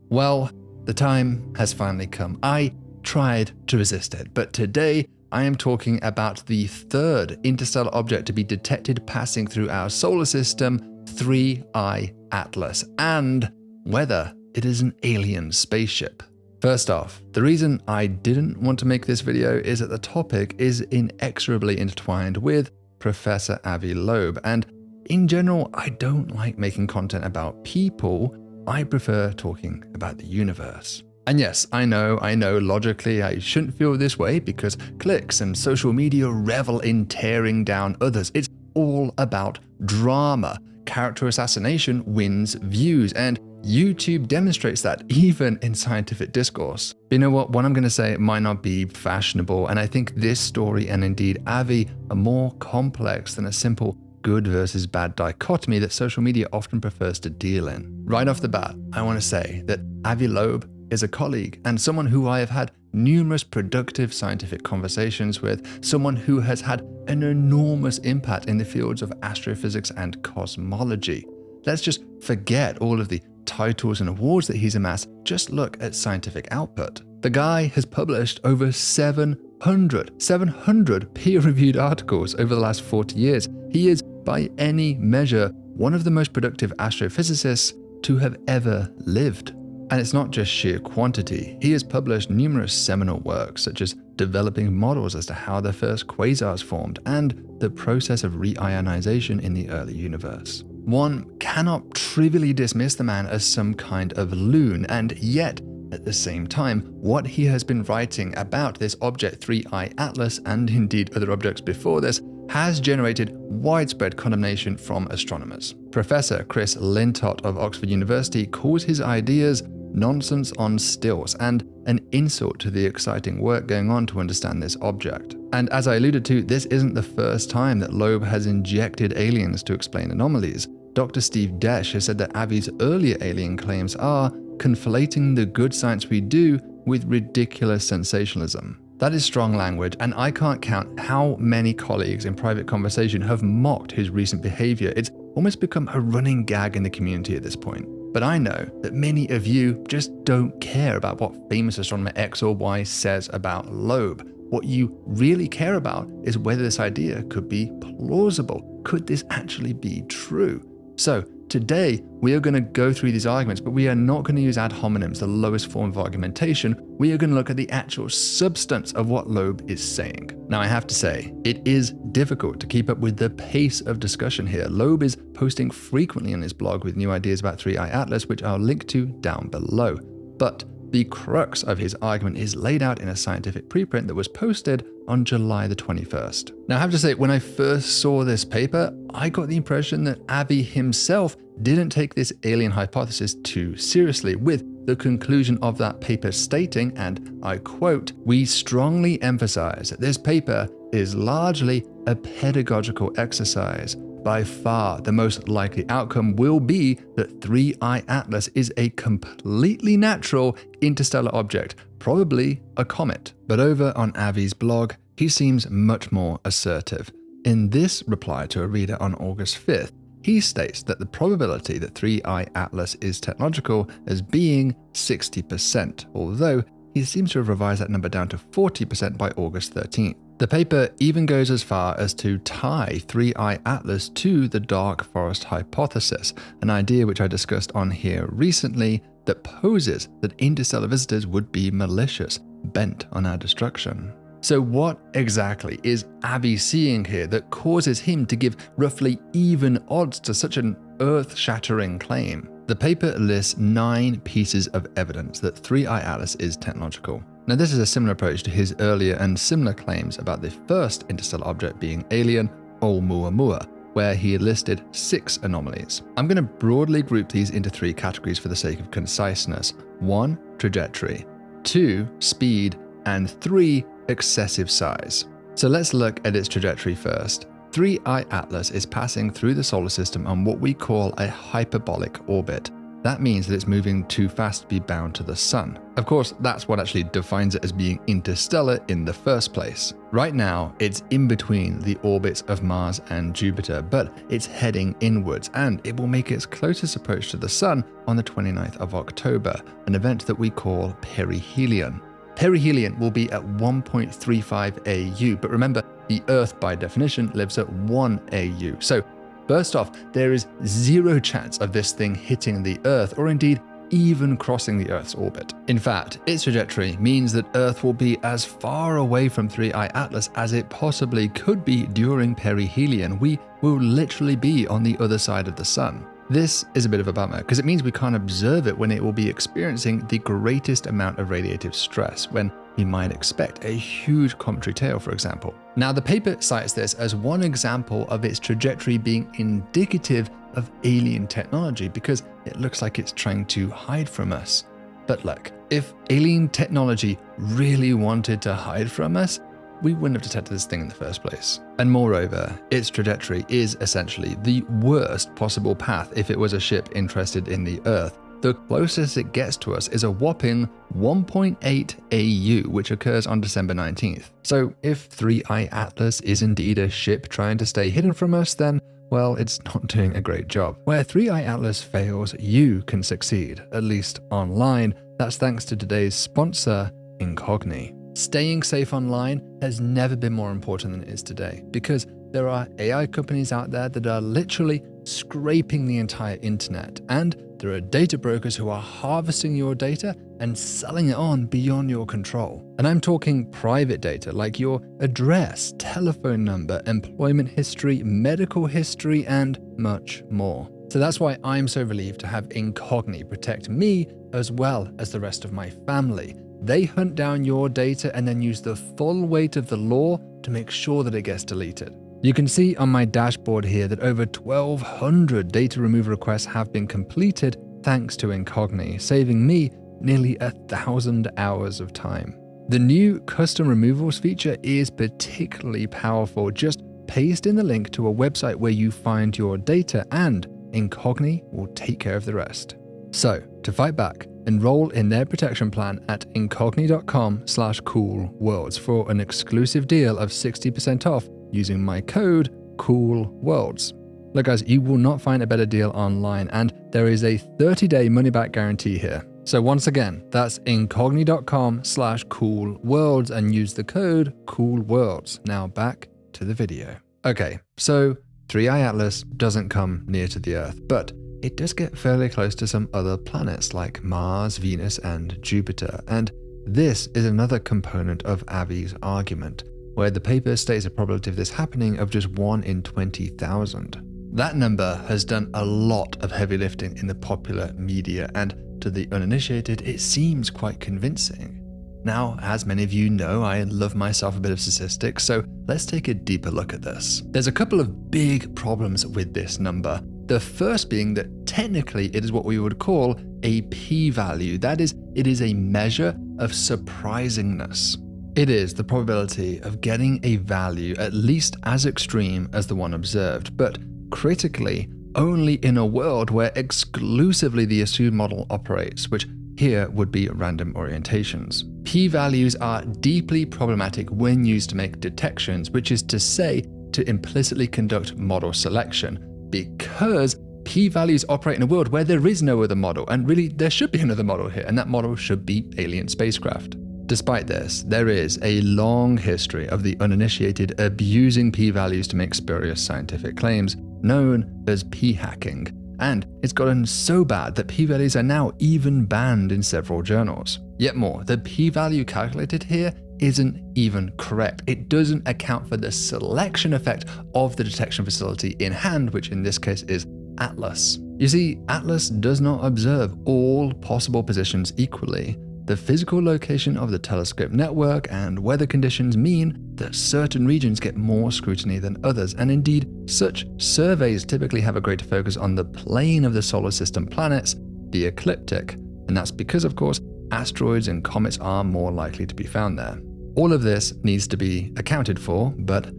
Well, the time has finally come. I tried to resist it, but today I am talking about the third interstellar object to be detected passing through our solar system, 3I Atlas, and whether it is an alien spaceship. First off, the reason I didn't want to make this video is that the topic is inexorably intertwined with Professor Avi Loeb, and in general, I don't like making content about people. I prefer talking about the universe. And yes, I know, logically I shouldn't feel this way because clicks and social media revel in tearing down others. It's all about drama. Character assassination wins views, and YouTube demonstrates that even in scientific discourse. But you know what I'm going to say might not be fashionable, and I think this story and indeed Avi are more complex than a simple good versus bad dichotomy that social media often prefers to deal in. Right off the bat, I want to say that Avi Loeb is a colleague and someone who I have had numerous productive scientific conversations with, someone who has had an enormous impact in the fields of astrophysics and cosmology. Let's just forget all of the titles and awards that he's amassed, just look at scientific output. The guy has published over 700 peer-reviewed articles over the last 40 years. He is, by any measure, one of the most productive astrophysicists to have ever lived. And it's not just sheer quantity. He has published numerous seminal works, such as developing models as to how the first quasars formed and the process of reionization in the early universe. One cannot trivially dismiss the man as some kind of loon, and yet, at the same time, what he has been writing about this object 3I Atlas, and indeed other objects before this, has generated widespread condemnation from astronomers. Professor Chris Lintott of Oxford University calls his ideas nonsense on stilts and an insult to the exciting work going on to understand this object. And as I alluded to, this isn't the first time that Loeb has injected aliens to explain anomalies. Dr. Steve Desch has said that Avi's earlier alien claims are conflating the good science we do with ridiculous sensationalism. That is strong language, and I can't count how many colleagues in private conversation have mocked his recent behavior. It's almost become a running gag in the community at this point. But I know that many of you just don't care about what famous astronomer X or Y says about Loeb. What you really care about is whether this idea could be plausible. Could this actually be true? So today, we are going to go through these arguments, but we are not going to use ad hominems, the lowest form of argumentation. We are going to look at the actual substance of what Loeb is saying. Now, I have to say, it is difficult to keep up with the pace of discussion here. Loeb is posting frequently on his blog with new ideas about 3I Atlas, which I'll link to down below. But the crux of his argument is laid out in a scientific preprint that was posted on July the 21st. Now, I have to say, when I first saw this paper, I got the impression that Avi himself didn't take this alien hypothesis too seriously, with the conclusion of that paper stating, and I quote, "We strongly emphasize that this paper is largely a pedagogical exercise. By far, the most likely outcome will be that 3I Atlas is a completely natural interstellar object, probably a comet." But over on Avi's blog, he seems much more assertive. In this reply to a reader on August 5th, he states that the probability that 3I Atlas is technological as being 60%, although he seems to have revised that number down to 40% by August 13th. The paper even goes as far as to tie 3I Atlas to the dark forest hypothesis, an idea which I discussed on here recently that poses that interstellar visitors would be malicious, bent on our destruction. So what exactly is Avi seeing here that causes him to give roughly even odds to such an earth-shattering claim? The paper lists 9 pieces of evidence that 3I Atlas is technological. Now, this is a similar approach to his earlier and similar claims about the first interstellar object being alien, Oumuamua, where he listed 6 anomalies. I'm going to broadly group these into 3 categories for the sake of conciseness. 1, trajectory. 2, speed. And 3, excessive size. So let's look at its trajectory first. 3I Atlas is passing through the solar system on what we call a hyperbolic orbit. that means that it's moving too fast to be bound to the sun. Of course, that's what actually defines it as being interstellar in the first place. Right now, it's in between the orbits of Mars and Jupiter, but it's heading inwards, and it will make its closest approach to the sun on the 29th of October, an event that we call perihelion. Perihelion will be at 1.35 AU, but remember, the Earth by definition lives at 1 AU. So first off, there is zero chance of this thing hitting the Earth, or indeed even crossing the Earth's orbit. In fact, its trajectory means that Earth will be as far away from 3I Atlas as it possibly could be during perihelion. We will literally be on the other side of the sun. This is a bit of a bummer because it means we can't observe it when it will be experiencing the greatest amount of radiative stress, when we might expect a huge cometary tail, for example. Now, the paper cites this as one example of its trajectory being indicative of alien technology because it looks like it's trying to hide from us. But look, if alien technology really wanted to hide from us, we wouldn't have detected this thing in the first place. And moreover, its trajectory is essentially the worst possible path if it was a ship interested in the Earth. The closest it gets to us is a whopping 1.8 AU, which occurs on December 19th. So if 3I Atlas is indeed a ship trying to stay hidden from us, then, well, it's not doing a great job. Where 3I Atlas fails, you can succeed, at least online. That's thanks to today's sponsor, Incogni. Staying safe online has never been more important than it is today, because there are AI companies out there that are literally scraping the entire internet, and there are data brokers who are harvesting your data and selling it on beyond your control. And I'm talking private data like your address, telephone number, employment history, medical history, and much more. So that's why I'm so relieved to have Incogni protect me as well as the rest of my family. They hunt down your data and then use the full weight of the law to make sure that it gets deleted. You can see on my dashboard here that over 1,200 data removal requests have been completed thanks to Incogni, saving me nearly 1,000 hours of time. The new custom removals feature is particularly powerful. Just paste in the link to a website where you find your data and Incogni will take care of the rest. So, to fight back, enroll in their protection plan at incogni.com/coolworlds for an exclusive deal of 60% off using my code COOLWORLDS. Look guys, you will not find a better deal online, and there is a 30-day money-back guarantee here. So once again, that's incogni.com/coolworlds and use the code COOLWORLDS. Now back to the video. Okay, so 3I Atlas doesn't come near to the Earth, but it does get fairly close to some other planets like Mars, Venus, and Jupiter. And this is another component of Avi's argument, where the paper states a probability of this happening of just 1 in 20,000. That number has done a lot of heavy lifting in the popular media, and to the uninitiated, it seems quite convincing. Now, as many of you know, I love myself a bit of statistics, so let's take a deeper look at this. There's a couple of big problems with this number. The first being that technically it is what we would call a p-value. That is, it is a measure of surprisingness. It is the probability of getting a value at least as extreme as the one observed, but critically, only in a world where exclusively the assumed model operates, which here would be random orientations. P-values are deeply problematic when used to make detections, which is to say, to implicitly conduct model selection, because p-values operate in a world where there is no other model, and really there should be another model here, and that model should be alien spacecraft. Despite this, there is a long history of the uninitiated abusing p-values to make spurious scientific claims, known as p-hacking, and it's gotten so bad that p-values are now even banned in several journals. Yet more, the p-value calculated here isn't even correct. It doesn't account for the selection effect of the detection facility in hand, which in this case is Atlas. You see, Atlas does not observe all possible positions equally. The physical location of the telescope network and weather conditions mean that certain regions get more scrutiny than others, and indeed, such surveys typically have a greater focus on the plane of the solar system planets, the ecliptic, and that's because, of course, asteroids and comets are more likely to be found there. All of this needs to be accounted for, but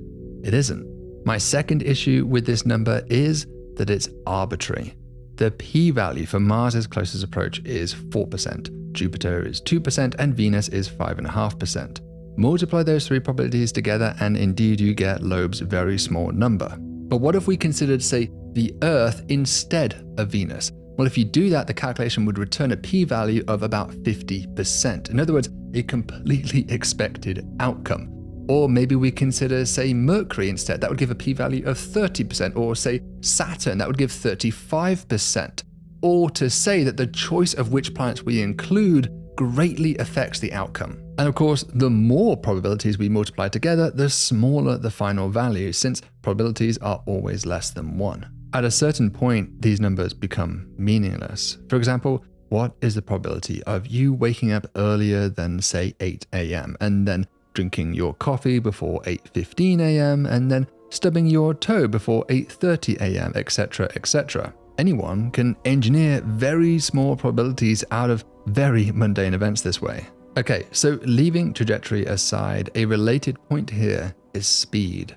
it isn't. My second issue with this number is that it's arbitrary. the p-value for Mars's closest approach is 4%, Jupiter is 2%, and Venus is 5.5%. Multiply those three probabilities together and indeed you get Loeb's very small number. But what if we considered, say, the Earth instead of Venus? Well, if you do that, the calculation would return a p-value of about 50%. In other words, a completely expected outcome. Or maybe we consider, say, Mercury instead. That would give a p-value of 30%. Or say Saturn, that would give 35%. Or to say that the choice of which planets we include greatly affects the outcome. And of course, the more probabilities we multiply together, the smaller the final value, since probabilities are always less than 1. At a certain point, these numbers become meaningless. For example, what is the probability of you waking up earlier than, say, 8 a.m. and then drinking your coffee before 8:15 a.m. and then stubbing your toe before 8:30 a.m., etc., etc.? Anyone can engineer very small probabilities out of very mundane events this way. Okay, so leaving trajectory aside, a related point here is speed.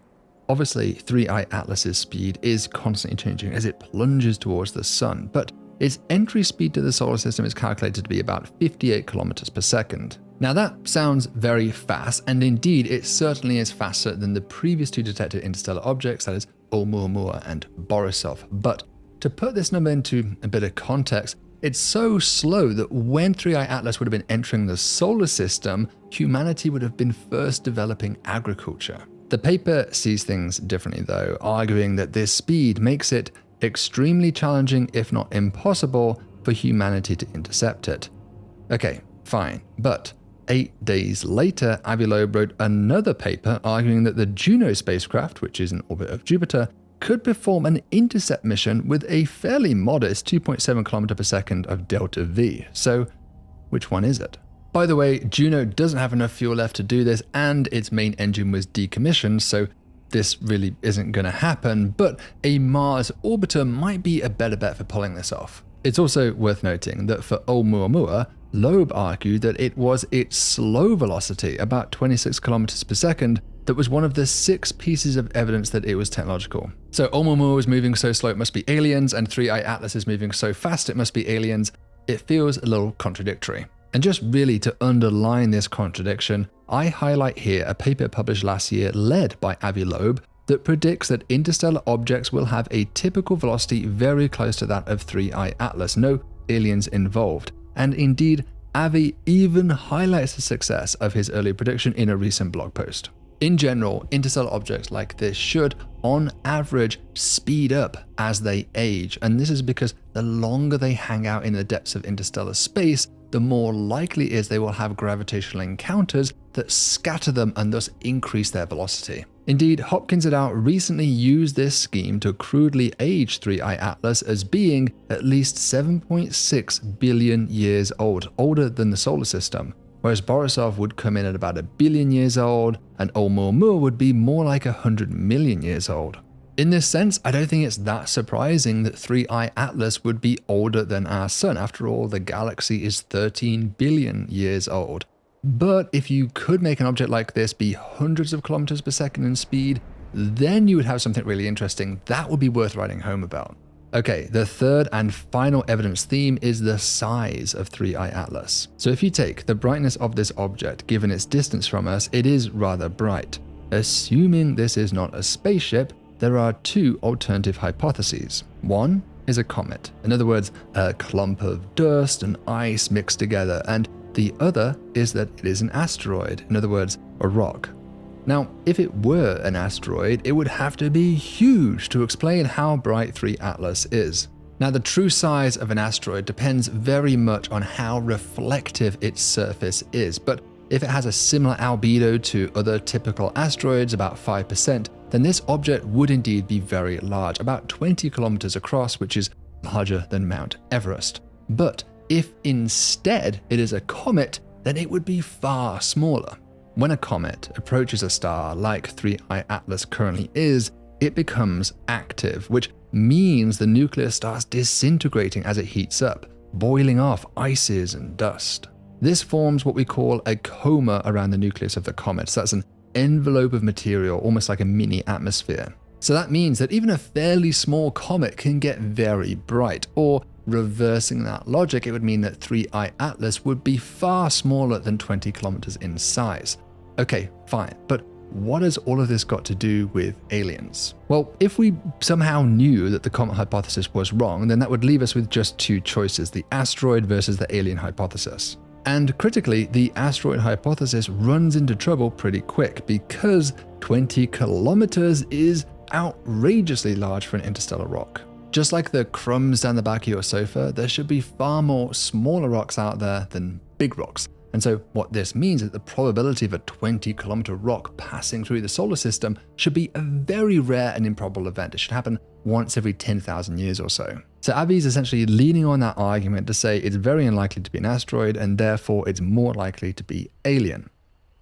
Obviously, 3I Atlas's speed is constantly changing as it plunges towards the sun, but its entry speed to the solar system is calculated to be about 58 kilometers per second. Now that sounds very fast, and indeed it certainly is faster than the previous two detected interstellar objects, that is Oumuamua and Borisov. But to put this number into a bit of context, it's so slow that when 3I Atlas would have been entering the solar system, humanity would have been first developing agriculture. The paper sees things differently though, arguing that this speed makes it extremely challenging, if not impossible, for humanity to intercept it. Okay, fine, but 8 days later, Avi Loeb wrote another paper arguing that the Juno spacecraft, which is in orbit of Jupiter, could perform an intercept mission with a fairly modest 2.7 km per second of delta V. So, which one is it? By the way, Juno doesn't have enough fuel left to do this, and its main engine was decommissioned, so this really isn't going to happen, but a Mars orbiter might be a better bet for pulling this off. It's also worth noting that for Oumuamua, Loeb argued that it was its slow velocity, about 26 kilometers per second, that was one of the 6 pieces of evidence that it was technological. So Oumuamua was moving so slow it must be aliens, and 3I Atlas is moving so fast it must be aliens. It feels a little contradictory. And just really to underline this contradiction, I highlight here a paper published last year led by Avi Loeb that predicts that interstellar objects will have a typical velocity very close to that of 3I Atlas, no aliens involved. And indeed, Avi even highlights the success of his earlier prediction in a recent blog post. In general, interstellar objects like this should, on average, speed up as they age, and this is because the longer they hang out in the depths of interstellar space, the more likely it is they will have gravitational encounters that scatter them and thus increase their velocity. Indeed, Hopkins et al. Recently used this scheme to crudely age 3I Atlas as being at least 7.6 billion years old, older than the solar system, whereas Borisov would come in at about 1 billion years old, and Oumuamua would be more like 100 million years old. In this sense, I don't think it's that surprising that 3I Atlas would be older than our Sun. After all, the galaxy is 13 billion years old. But if you could make an object like this be hundreds of kilometers per second in speed, then you would have something really interesting that would be worth writing home about. Okay, the third and final evidence theme is the size of 3I Atlas. So if you take the brightness of this object given its distance from us, it is rather bright. Assuming this is not a spaceship, there are 2 alternative hypotheses. One is a comet, in other words, a clump of dust and ice mixed together, and the other is that it is an asteroid, in other words, a rock. Now, if it were an asteroid, it would have to be huge to explain how bright 3 Atlas is. Now, the true size of an asteroid depends very much on how reflective its surface is, but if it has a similar albedo to other typical asteroids, about 5%, then this object would indeed be very large, about 20 kilometers across, which is larger than Mount Everest. But if instead it is a comet, then it would be far smaller. When a comet approaches a star like 3I Atlas currently is, it becomes active, which means the nucleus starts disintegrating as it heats up, boiling off ices and dust. This forms what we call a coma around the nucleus of the comet. So that's an envelope of material, almost like a mini atmosphere. So that means that even a fairly small comet can get very bright, or reversing that logic, it would mean that 3I Atlas would be far smaller than 20 kilometers in size. Okay, fine, but what has all of this got to do with aliens? Well, if we somehow knew that the comet hypothesis was wrong, then that would leave us with just two choices, the asteroid versus the alien hypothesis. And critically, the asteroid hypothesis runs into trouble pretty quick because 20 kilometers is outrageously large for an interstellar rock. Just like the crumbs down the back of your sofa, there should be far more smaller rocks out there than big rocks. And so what this means is that the probability of a 20-kilometer rock passing through the solar system should be a very rare and improbable event. It should happen once every 10,000 years or so. So Avi is essentially leaning on that argument to say it's very unlikely to be an asteroid and therefore it's more likely to be alien.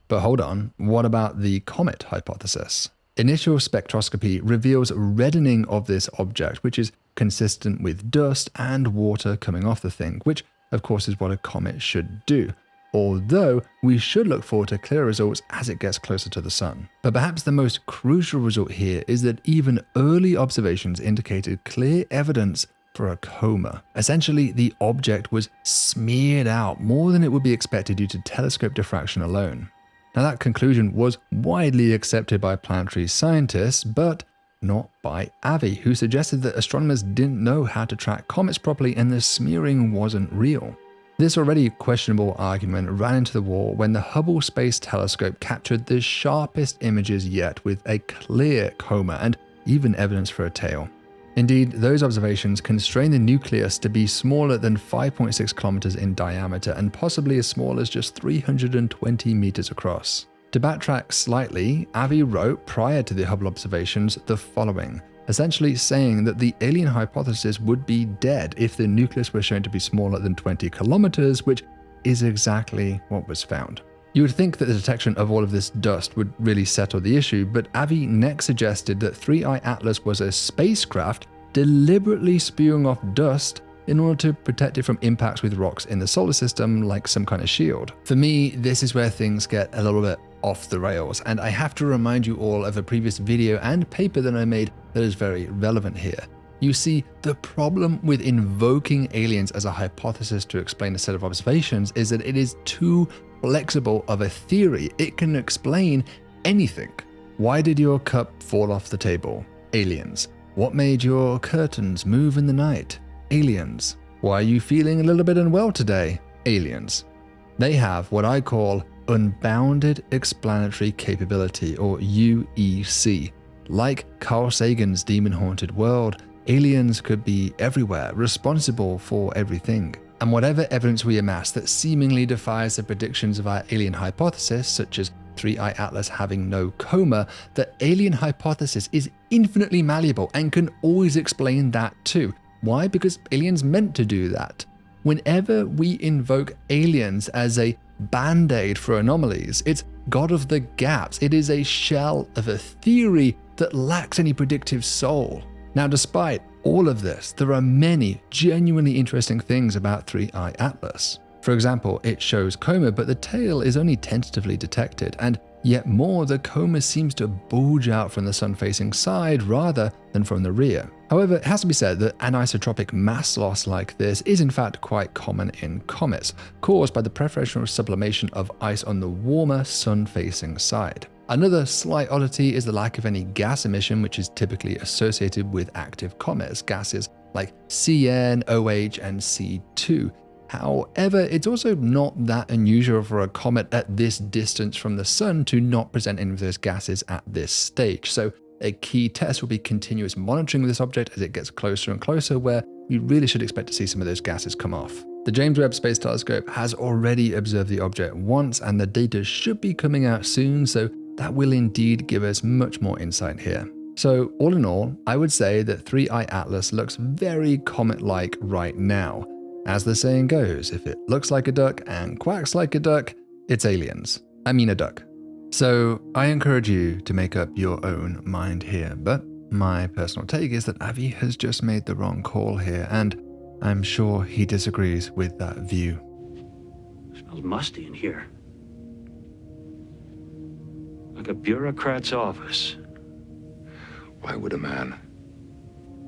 But hold on, what about the comet hypothesis? Initial spectroscopy reveals reddening of this object, which is consistent with dust and water coming off the thing, which of course is what a comet should do. Although we should look forward to clear results as it gets closer to the sun. But perhaps the most crucial result here is that even early observations indicated clear evidence for a coma. Essentially, the object was smeared out more than it would be expected due to telescope diffraction alone. Now that conclusion was widely accepted by planetary scientists, but not by Avi, who suggested that astronomers didn't know how to track comets properly and the smearing wasn't real. This already questionable argument ran into the wall when the Hubble Space Telescope captured the sharpest images yet with a clear coma and even evidence for a tail. Indeed, those observations constrain the nucleus to be smaller than 5.6 kilometers in diameter and possibly as small as just 320 meters across. To backtrack slightly, Avi wrote prior to the Hubble observations the following, essentially saying that the alien hypothesis would be dead if the nucleus were shown to be smaller than 20 kilometers, which is exactly what was found. You would think that the detection of all of this dust would really settle the issue, but Avi next suggested that 3I Atlas was a spacecraft deliberately spewing off dust in order to protect it from impacts with rocks in the solar system like some kind of shield. For me, this is where things get a little bit off the rails, and I have to remind you all of a previous video and paper that I made that is very relevant here. You see, the problem with invoking aliens as a hypothesis to explain a set of observations is that it is too flexible of a theory. It can explain anything. Why did your cup fall off the table? Aliens. What made your curtains move in the night? Aliens. Why are you feeling a little bit unwell today? Aliens. They have what I call unbounded explanatory capability, or UEC. Like Carl Sagan's demon-haunted world, aliens could be everywhere, responsible for everything. And whatever evidence we amass that seemingly defies the predictions of our alien hypothesis, such as 3I Atlas having no coma, the alien hypothesis is infinitely malleable and can always explain that too. Why? Because aliens meant to do that. Whenever we invoke aliens as a band-aid for anomalies, it's God of the gaps. It is a shell of a theory that lacks any predictive soul. Now, despite all of this, there are many genuinely interesting things about 3I Atlas. For example, it shows coma, but the tail is only tentatively detected, and yet more, the coma seems to bulge out from the sun-facing side rather than from the rear. However, it has to be said that anisotropic mass loss like this is in fact quite common in comets, caused by the preferential sublimation of ice on the warmer sun-facing side. Another slight oddity is the lack of any gas emission, which is typically associated with active comets, gases like CN, OH, and C2. However, it's also not that unusual for a comet at this distance from the sun to not present any of those gases at this stage. So a key test will be continuous monitoring of this object as it gets closer and closer, where we really should expect to see some of those gases come off. The James Webb Space Telescope has already observed the object once, and the data should be coming out soon, so that will indeed give us much more insight here. So all in all, I would say that 3I Atlas looks very comet-like right now. As the saying goes, if it looks like a duck and quacks like a duck, it's aliens. I mean a duck. So I encourage you to make up your own mind here, but my personal take is that Avi has just made the wrong call here, and I'm sure he disagrees with that view. It smells musty in here. Like a bureaucrat's office. Why would a man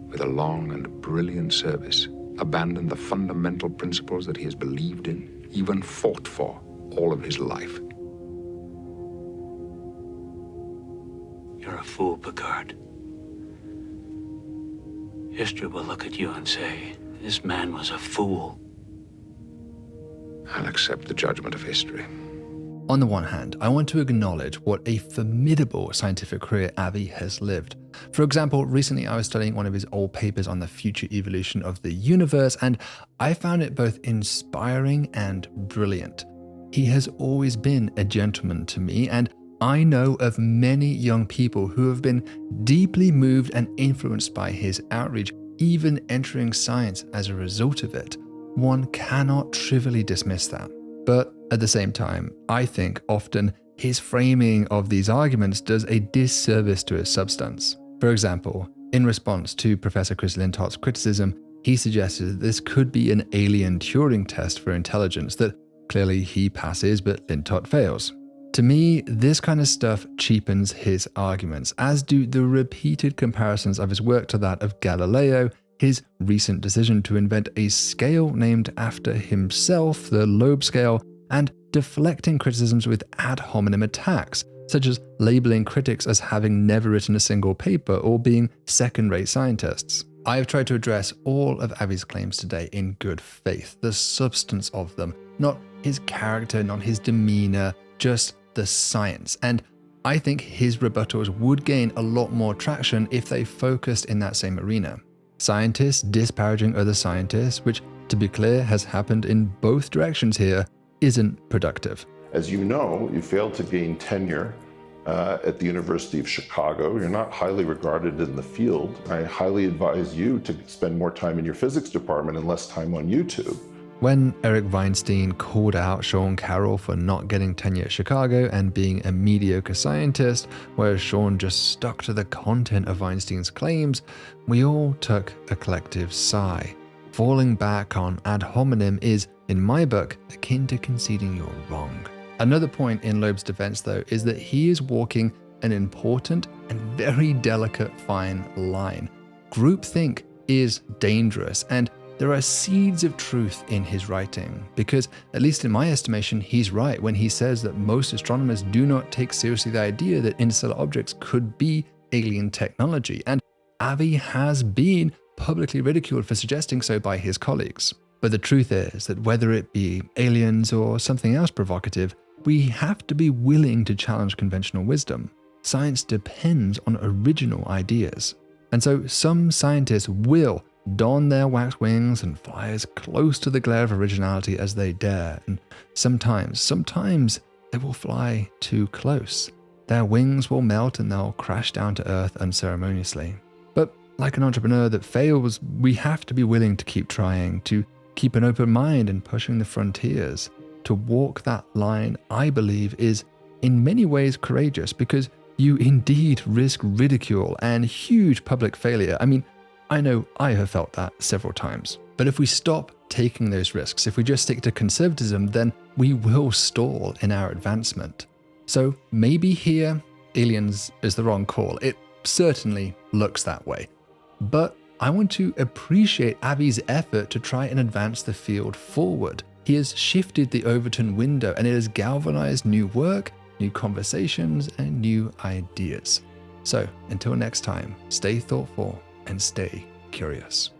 with a long and brilliant service abandon the fundamental principles that he has believed in, even fought for, all of his life? You're a fool, Picard. History will look at you and say, this man was a fool. I'll accept the judgment of history. On the one hand, I want to acknowledge what a formidable scientific career Avi has lived. For example, recently I was studying one of his old papers on the future evolution of the universe, and I found it both inspiring and brilliant. He has always been a gentleman to me, and I know of many young people who have been deeply moved and influenced by his outreach, even entering science as a result of it. One cannot trivially dismiss that. But at the same time, I think often his framing of these arguments does a disservice to his substance. For example, in response to Professor Chris Lintot's criticism, he suggested that this could be an alien Turing test for intelligence that clearly he passes but Lintot fails. To me, this kind of stuff cheapens his arguments, as do the repeated comparisons of his work to that of Galileo, his recent decision to invent a scale named after himself, the Loeb scale, and deflecting criticisms with ad hominem attacks, such as labeling critics as having never written a single paper or being second-rate scientists. I have tried to address all of Avi's claims today in good faith, the substance of them, not his character, not his demeanor, just the science. And I think his rebuttals would gain a lot more traction if they focused in that same arena. Scientists disparaging other scientists, which, to be clear, has happened in both directions here, isn't productive. As you know, you failed to gain tenure at the University of Chicago. You're not highly regarded in the field. I highly advise you to spend more time in your physics department and less time on YouTube. When Eric Weinstein called out Sean Carroll for not getting tenure at Chicago and being a mediocre scientist, whereas Sean just stuck to the content of Weinstein's claims, we all took a collective sigh. Falling back on ad hominem is, in my book, akin to conceding you're wrong. Another point in Loeb's defense, though, is that he is walking an important and very delicate fine line. Groupthink is dangerous, and there are seeds of truth in his writing, because, at least in my estimation, he's right when he says that most astronomers do not take seriously the idea that interstellar objects could be alien technology, and Avi has been publicly ridiculed for suggesting so by his colleagues. But the truth is that whether it be aliens or something else provocative, we have to be willing to challenge conventional wisdom. Science depends on original ideas. And so some scientists will don their wax wings and fly as close to the glare of originality as they dare. And sometimes they will fly too close. Their wings will melt and they'll crash down to earth unceremoniously. But like an entrepreneur that fails, we have to be willing to keep trying, to keep an open mind and pushing the frontiers. To walk that line, I believe, is in many ways courageous, because you indeed risk ridicule and huge public failure. I mean, I know I have felt that several times. But if we stop taking those risks, if we just stick to conservatism, then we will stall in our advancement. So maybe here, aliens is the wrong call. It certainly looks that way. But I want to appreciate Avi's effort to try and advance the field forward. He has shifted the Overton window, and it has galvanized new work, new conversations, and new ideas. So until next time, stay thoughtful and stay curious.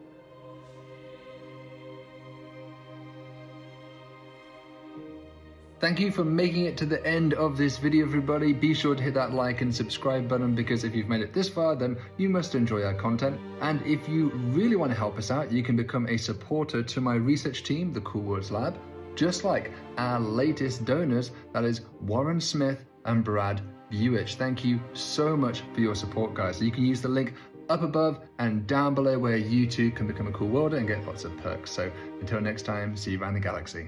Thank you for making it to the end of this video, everybody. Be sure to hit that like and subscribe button, because if you've made it this far, then you must enjoy our content. And if you really want to help us out, you can become a supporter to my research team, the Cool Words Lab, just like our latest donors, that is Warren Smith and Brad Buich. Thank you so much for your support, guys. So you can use the link up above and down below where you too can become a Cool Worlder and get lots of perks. So until next time, see you around the galaxy.